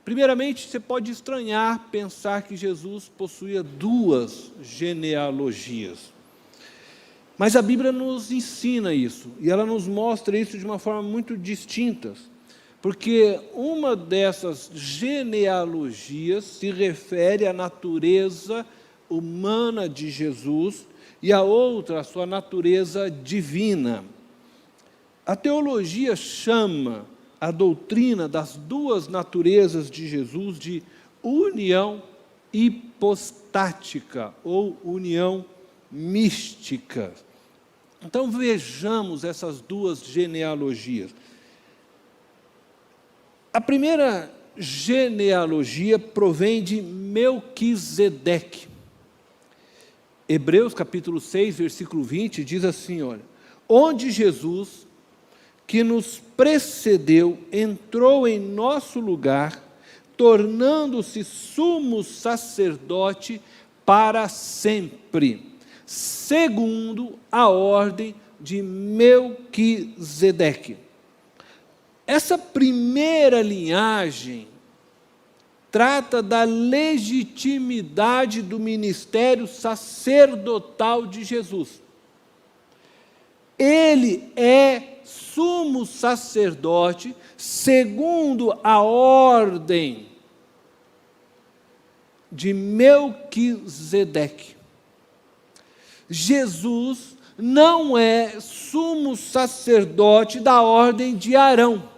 Primeiramente, você pode estranhar pensar que Jesus possuía duas genealogias. Mas a Bíblia nos ensina isso, e ela nos mostra isso de uma forma muito distinta, porque uma dessas genealogias se refere à natureza humana de Jesus e a outra à sua natureza divina. A teologia chama a doutrina das duas naturezas de Jesus de união hipostática ou união mística. Então vejamos essas duas genealogias. A primeira genealogia provém de Melquisedeque. Hebreus capítulo 6, versículo 20, diz assim, olha, onde Jesus, que nos precedeu, entrou em nosso lugar, tornando-se sumo sacerdote para sempre, segundo a ordem de Melquisedeque. Essa primeira linhagem trata da legitimidade do ministério sacerdotal de Jesus. Ele é sumo sacerdote segundo a ordem de Melquisedeque. Jesus não é sumo sacerdote da ordem de Arão.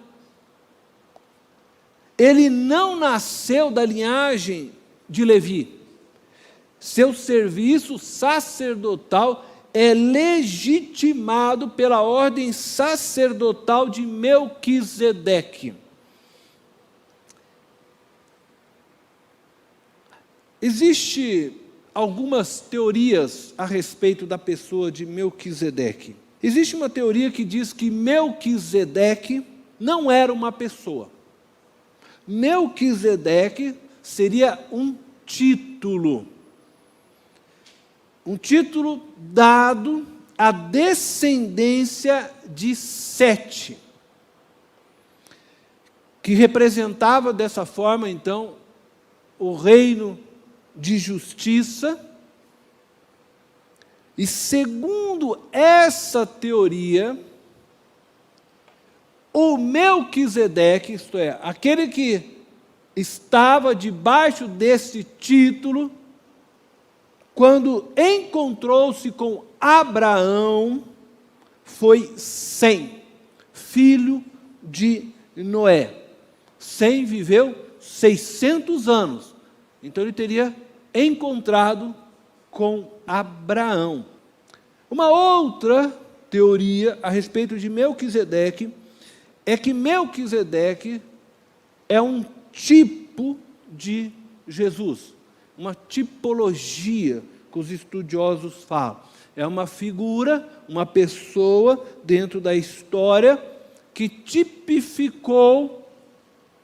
Ele não nasceu da linhagem de Levi. Seu serviço sacerdotal é legitimado pela ordem sacerdotal de Melquisedeque. Existem algumas teorias a respeito da pessoa de Melquisedeque. Existe uma teoria que diz que Melquisedeque não era uma pessoa. Melquisedeque seria um título dado à descendência de Sete, que representava dessa forma, então, o reino de justiça. E segundo essa teoria, o Melquisedeque, isto é, aquele que estava debaixo desse título, quando encontrou-se com Abraão, foi Sem, filho de Noé. Sem viveu 600 anos, então ele teria encontrado com Abraão. Uma outra teoria a respeito de Melquisedeque é que Melquisedeque é um tipo de Jesus, uma tipologia que os estudiosos falam. É uma figura, uma pessoa dentro da história que tipificou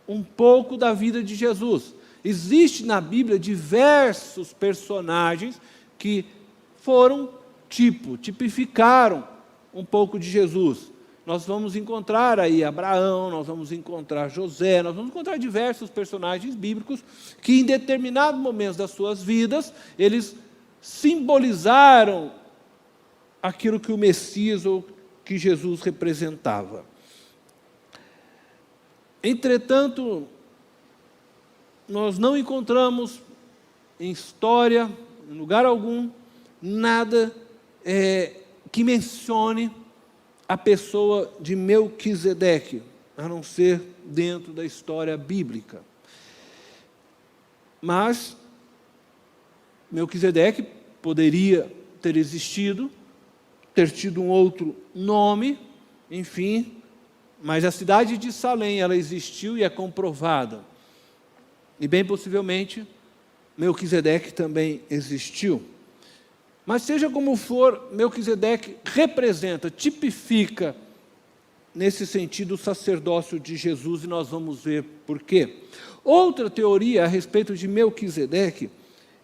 um pouco da vida de Jesus. Existe na Bíblia diversos personagens que foram tipificaram um pouco de Jesus. Nós vamos encontrar aí Abraão, nós vamos encontrar José, nós vamos encontrar diversos personagens bíblicos que em determinados momentos das suas vidas, eles simbolizaram aquilo que o Messias ou que Jesus representava. Entretanto, nós não encontramos em história, em lugar algum, nada que mencione a pessoa de Melquisedeque, a não ser dentro da história bíblica. Mas Melquisedeque poderia ter existido, ter tido um outro nome, enfim, mas a cidade de Salém, ela existiu e é comprovada. E bem possivelmente, Melquisedeque também existiu. Mas seja como for, Melquisedeque representa, tipifica, nesse sentido, o sacerdócio de Jesus, e nós vamos ver por quê. Outra teoria a respeito de Melquisedeque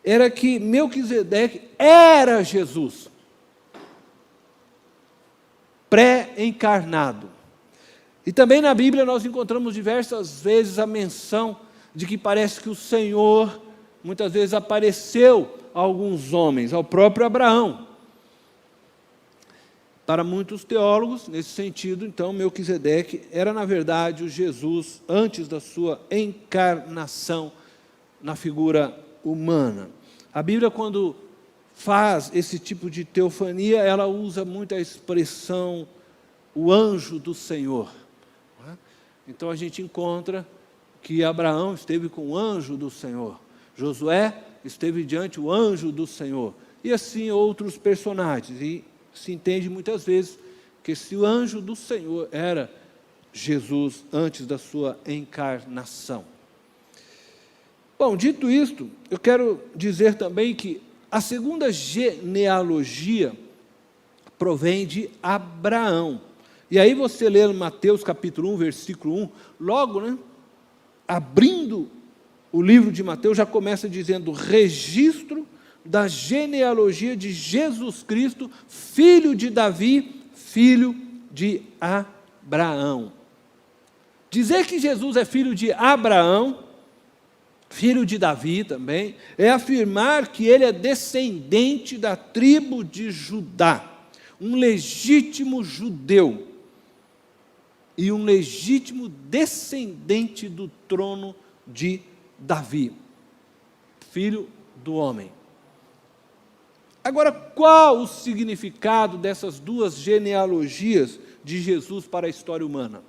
era que Melquisedeque era Jesus, pré-encarnado. E também na Bíblia nós encontramos diversas vezes a menção de que parece que o Senhor muitas vezes apareceu a alguns homens, ao próprio Abraão. Para muitos teólogos, nesse sentido, então, Melquisedeque era, na verdade, o Jesus antes da sua encarnação na figura humana. A Bíblia, quando faz esse tipo de teofania, ela usa muito a expressão o anjo do Senhor. Então a gente encontra que Abraão esteve com o anjo do Senhor, Josué esteve diante o anjo do Senhor, e assim outros personagens. E se entende muitas vezes que esse anjo do Senhor era Jesus antes da sua encarnação. Bom, dito isto, eu quero dizer também que a segunda genealogia provém de Abraão. E aí você lê Mateus capítulo 1, versículo 1, logo, abrindo o livro de Mateus, já começa dizendo: registro da genealogia de Jesus Cristo, filho de Davi, filho de Abraão. Dizer que Jesus é filho de Abraão, filho de Davi também, é afirmar que ele é descendente da tribo de Judá, um legítimo judeu e um legítimo descendente do trono de Davi, filho do homem. Agora, qual o significado dessas duas genealogias de Jesus para a história humana?